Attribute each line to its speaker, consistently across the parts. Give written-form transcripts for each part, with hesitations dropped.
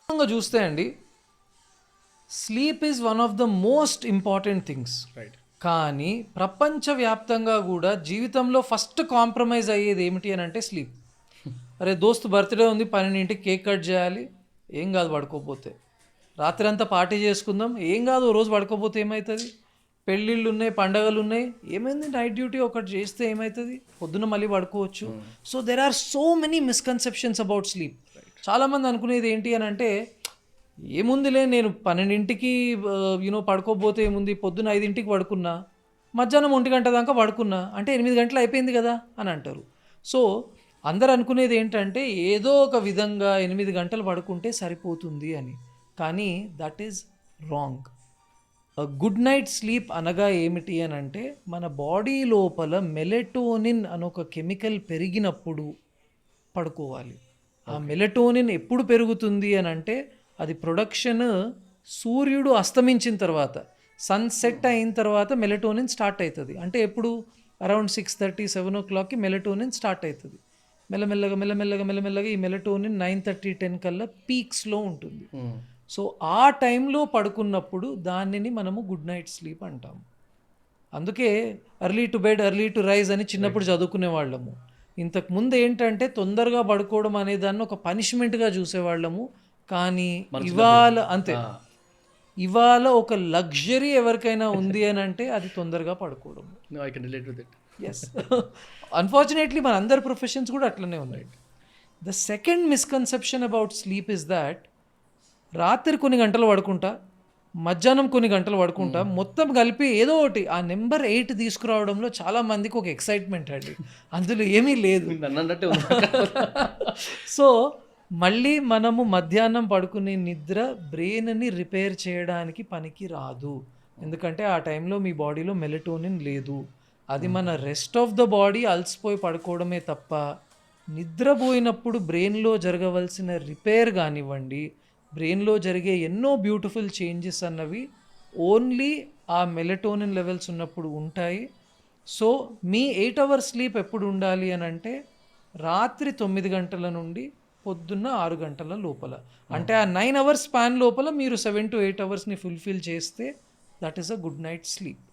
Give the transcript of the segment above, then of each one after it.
Speaker 1: చూస్తే అండి, sleep is one of the most important things.
Speaker 2: Right.
Speaker 1: కానీ ప్రపంచవ్యాప్తంగా కూడా జీవితంలో ఫస్ట్ కాంప్రమైజ్ అయ్యేది ఏమిటి అని అంటే స్లీప్. అరే దోస్తు బర్త్డే ఉంది, 12ంటికి కేక్ కట్ చేయాలి, ఏం కాదు పడుకోపోతే. రాత్రి అంతా పార్టీ చేసుకుందాం, ఏం కాదు ఓ రోజు పడుకోపోతే ఏమవుతుంది. పెళ్ళిళ్ళు ఉన్నాయి, పండగలు ఉన్నాయి, ఏమైంది నైట్ డ్యూటీ ఒకటి చేస్తే ఏమవుతుంది, పొద్దున్న మళ్ళీ పడుకోవచ్చు. So there are so many misconceptions about sleep. చాలామంది అనుకునేది ఏంటి అని అంటే, ఏముందిలే నేను 12ంటికి పడుకోపోతే ఏముంది, పొద్దున్న 5ంటికి పడుకున్నా, మధ్యాహ్నం 1 గంట దాకా పడుకున్నా అంటే 8 గంటలు అయిపోయింది కదా అని అంటారు. సో అందరు అనుకునేది ఏంటంటే ఏదో ఒక విధంగా 8 గంటలు పడుకుంటే సరిపోతుంది అని. కానీ that is wrong. Good night sleep అనగా ఏమిటి అని అంటే, మన బాడీ లోపల మెలటోనిన్ అనొక కెమికల్ పెరిగినప్పుడు పడుకోవాలి. ఆ మెలటోనిన్ ఎప్పుడు పెరుగుతుంది అని అంటే, అది ప్రొడక్షన్ సూర్యుడు అస్తమించిన తర్వాత, సన్సెట్ అయిన తర్వాత మెలటోనిన్ స్టార్ట్ అవుతుంది. అంటే ఎప్పుడు అరౌండ్ 6:30, 7 మెలటోనిన్ స్టార్ట్ అవుతుంది. మెల్లమెల్లగా ఈ మెలటోనిన్ 9:30, 10 కల్లా పీక్స్లో ఉంటుంది. సో ఆ టైంలో పడుకున్నప్పుడు దానిని మనము గుడ్ నైట్ స్లీప్ అంటాము. అందుకే early to bed early to rise అని చిన్నప్పుడు చదువుకునే వాళ్ళము. ఇంతకు ముందు ఏంటంటే తొందరగా పడుకోవడం అనే దాన్ని ఒక పనిష్మెంట్గా చూసేవాళ్ళము. కానీ ఇవాళ అంతే, ఇవాళ ఒక లగ్జరీ ఎవరికైనా ఉంది అని అంటే అది తొందరగా పడుకోవడం.
Speaker 2: I can relate with it.
Speaker 1: Yes, unfortunately మన అందరి ప్రొఫెషన్స్ కూడా అట్లనే ఉన్నాయి. The second misconception about sleep is that రాత్రి కొన్ని గంటలు పడుకుంటా, మధ్యాహ్నం కొన్ని గంటలు పడుకుంటా, మొత్తం కలిపి ఏదో ఒకటి ఆ నెంబర్ 8 తీసుకురావడంలో చాలా మందికి ఒక ఎక్సైట్మెంట్ అండి. అందులో ఏమీ లేదు. సో మళ్ళీ మనము మధ్యాహ్నం పడుకునే నిద్ర బ్రెయిన్ని రిపేర్ చేయడానికి పనికి రాదు. ఎందుకంటే ఆ టైంలో మీ బాడీలో మెలటోనిన్ లేదు. అది మన రెస్ట్ ఆఫ్ ద బాడీ అలసిపోయి పడుకోవడమే తప్ప, నిద్రపోయినప్పుడు బ్రెయిన్లో జరగవలసిన రిపేర్ కానివ్వండి, బ్రెయిన్లో జరిగే ఎన్నో బ్యూటిఫుల్ చేంజెస్ అన్నవి ఓన్లీ ఆ మెలటోనిన్ లెవెల్స్ ఉన్నప్పుడు ఉంటాయి. సో మీ 8 అవర్స్ స్లీప్ ఎప్పుడు ఉండాలి అని అంటే, రాత్రి 9 గంటల నుండి పొద్దున్న 6 గంటల లోపల. అంటే ఆ 9 అవర్స్ స్పాన్ లోపల మీరు 7 to 8 అవర్స్ని ఫుల్ఫిల్ చేస్తే that is a good night sleep.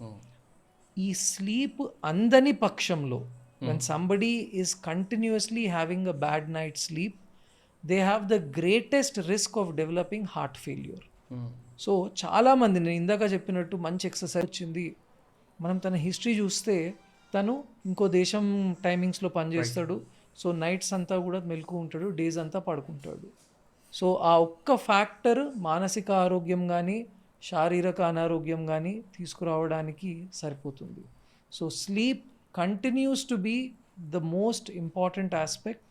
Speaker 1: ఈ స్లీప్ అందని పక్షంలో, when somebody is continuously having a bad night sleep, they have the greatest risk of developing heart failure. So చాలామంది, నేను ఇందాక చెప్పినట్టు మంచి ఎక్సర్సైజ్ వచ్చింది, మనం తన హిస్టరీ చూస్తే తను ఇంకో దేశం టైమింగ్స్లో పనిచేస్తాడు. సో నైట్స్ అంతా కూడా మెలకు ఉంటాడు, డేస్ అంతా పడుకుంటాడు. సో ఆ ఒక్క ఫ్యాక్టర్ మానసిక ఆరోగ్యం కానీ శారీరక అనారోగ్యం కానీ తీసుకురావడానికి సరిపోతుంది. So sleep continues to be the most important aspect.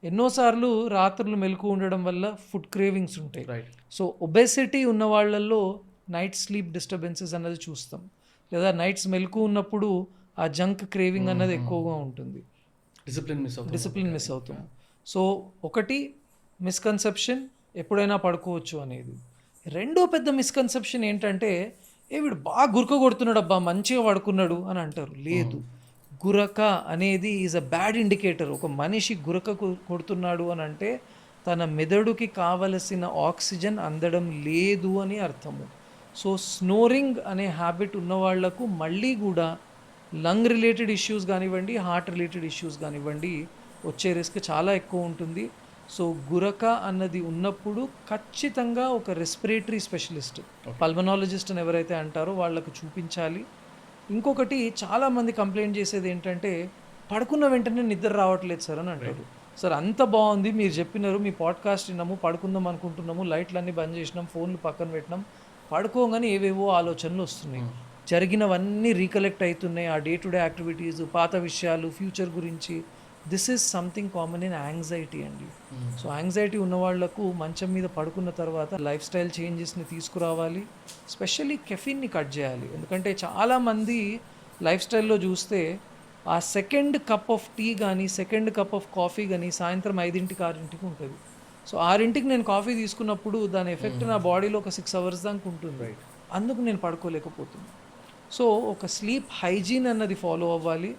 Speaker 1: ఎన్నోసార్లు రాత్రులు మెలకు ఉండడం వల్ల ఫుడ్ క్రేవింగ్స్ ఉంటాయి. సో ఒబెసిటీ ఉన్న వాళ్ళల్లో నైట్ స్లీప్ డిస్టర్బెన్సెస్ అన్నది చూస్తాం, లేదా నైట్స్ మెలకు ఉన్నప్పుడు ఆ జంక్ క్రేవింగ్ అన్నది ఎక్కువగా ఉంటుంది, డిసిప్లిన్ మిస్ అవుతాం. సో ఒకటి మిస్కన్సెప్షన్, ఎప్పుడైనా పడుకోవచ్చు అనేది. రెండో పెద్ద మిస్కన్సెప్షన్ ఏంటంటే, వీడు బాగా గురక కొడుతున్నాడు అబ్బా, మంచిగా పడుకున్నాడు అని అంటారు. లేదు, గురక అనేది ఈజ్ అ బ్యాడ్ ఇండికేటర్. ఒక మనిషి గురక కొడుతున్నాడు అని అంటే తన మెదడుకి కావలసిన ఆక్సిజన్ అందడం లేదు అని అర్థము. సో స్నోరింగ్ అనే హ్యాబిట్ ఉన్న వాళ్లకు మళ్ళీ కూడా లంగ్ రిలేటెడ్ ఇష్యూస్ కానివ్వండి, హార్ట్ రిలేటెడ్ ఇష్యూస్ కానివ్వండి వచ్చే రిస్క్ చాలా ఎక్కువ ఉంటుంది. సో గురక అన్నది ఉన్నప్పుడు ఖచ్చితంగా ఒక రెస్పిరేటరీ స్పెషలిస్ట్, పల్మనాలజిస్ట్ అని ఎవరైతే అంటారో వాళ్ళకు చూపించాలి. ఇంకొకటి చాలామంది కంప్లైంట్ చేసేది ఏంటంటే, పడుకున్న వెంటనే నిద్ర రావట్లేదు సార్ అని అంటారు. సార్ అంత బాగుంది, మీరు చెప్పినారు, మీ పాడ్కాస్ట్ విన్నాము, పడుకుందాం అనుకుంటున్నాము, లైట్లన్నీ బంద్ చేసినాం, ఫోన్లు పక్కన పెట్టినాం, పడుకోగానే ఏవేవో ఆలోచనలు వస్తున్నాయి, జరిగినవన్నీ రీకలెక్ట్ అవుతున్నాయి, ఆ డే టు డే యాక్టివిటీస్, పాత విషయాలు, ఫ్యూచర్ గురించి. This is something common in anxiety అండి. సో యాంగ్జైటీ ఉన్న వాళ్లకు మంచం మీద పడుకున్న తర్వాత లైఫ్ స్టైల్ చేంజెస్ని తీసుకురావాలి. స్పెషల్లీ కెఫిన్ని కట్ చేయాలి. ఎందుకంటే చాలామంది లైఫ్ స్టైల్లో చూస్తే ఆ సెకండ్ కప్ ఆఫ్ టీ కానీ సెకండ్ కప్ ఆఫ్ కాఫీ కానీ సాయంత్రం 5ంటికి 6ంటికి ఉంటుంది. సో 6ంటికి నేను కాఫీ తీసుకున్నప్పుడు దాని ఎఫెక్ట్ నా బాడీలో ఒక 6 అవర్స్ దాకా ఉంటుంది. అందుకు నేను పడుకోలేకపోతున్నాను. సో ఒక స్లీప్ హైజీన్ అన్నది ఫాలో అవ్వాలి.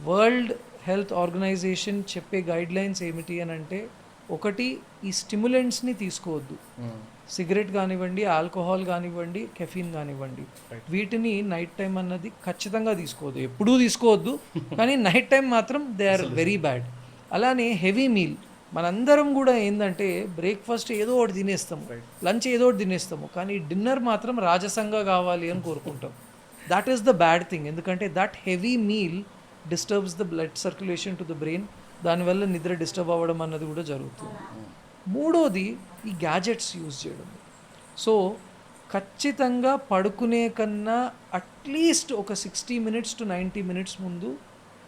Speaker 1: వరల్డ్ హెల్త్ ఆర్గనైజేషన్ చెప్పే గైడ్లైన్స్ ఏమిటి అని అంటే, ఒకటి ఈ స్టిమ్యులెంట్స్ని తీసుకోవద్దు. సిగరెట్ కానివ్వండి, ఆల్కహాల్ కానివ్వండి, కెఫీన్ కానివ్వండి, వీటిని నైట్ టైం అన్నది ఖచ్చితంగా తీసుకోవద్దు. ఎప్పుడూ తీసుకోవద్దు, కానీ నైట్ టైం మాత్రం దే ఆర్ వెరీ బ్యాడ్. అలానే హెవీ మీల్, మనందరం కూడా ఏంటంటే బ్రేక్ఫాస్ట్ ఏదో ఒకటి తినేస్తాము, లంచ్ ఏదో ఒకటి తినేస్తాము, కానీ డిన్నర్ మాత్రం రాజసంగా కావాలి అని కోరుకుంటాం. That is the bad thing. ఎందుకంటే that heavy meal disturbs the blood circulation to the brain. దానివల్ల నిద్ర డిస్టర్బ్ అవ్వడం అన్నది కూడా జరుగుతుంది. మూడోది ఈ గ్యాజెట్స్ యూజ్ చేయడం. సో ఖచ్చితంగా పడుకునే కన్నా అట్లీస్ట్ ఒక 60 మినిట్స్ టు 90 మినిట్స్ ముందు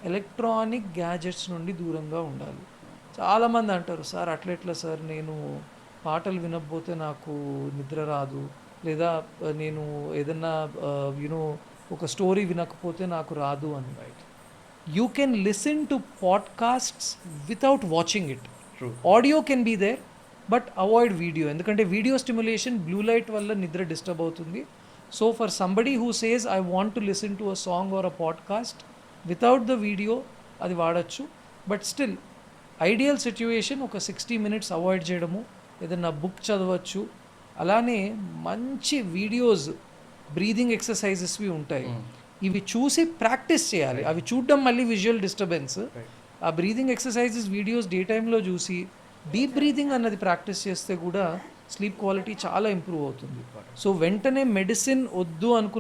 Speaker 1: ఎలక్ట్రానిక్ గ్యాజెట్స్ నుండి దూరంగా ఉండాలి. చాలామంది అంటారు, సార్ అట్లెట్లా సార్, నేను పాటలు వినకపోతే నాకు నిద్ర రాదు, లేదా నేను ఏదన్నా యూనో ఒక స్టోరీ వినకపోతే నాకు రాదు అని. Right, you can listen to podcasts without watching it. Audio can be there, but avoid video. ఎందుకంటే వీడియో స్టిమ్యులేషన్ బ్లూ లైట్ వల్ల నిద్ర డిస్టర్బ్ అవుతుంది. So for somebody who says I want to listen to a song or a podcast without the video, అది వాడచ్చు. But still ideal situation ఒక 60 minutes avoid చేయడము, ఏదన్నా book చదవచ్చు. అలానే మంచి వీడియోస్, బ్రీదింగ్ ఎక్సర్సైజెస్వి ఉంటాయి, ఇవి చూసి ప్రాక్టీస్ చేయాలి. అవి చూడడం మళ్ళీ విజువల్ డిస్టర్బెన్స్. ఆ బ్రీదింగ్ ఎక్సర్సైజెస్ వీడియోస్ డే టైంలో చూసి డీప్ బ్రీదింగ్ అన్నది ప్రాక్టీస్ చేస్తే కూడా స్లీప్ క్వాలిటీ చాలా ఇంప్రూవ్ అవుతుంది. సో వెంటనే మెడిసిన్ వద్దు అనుకున్న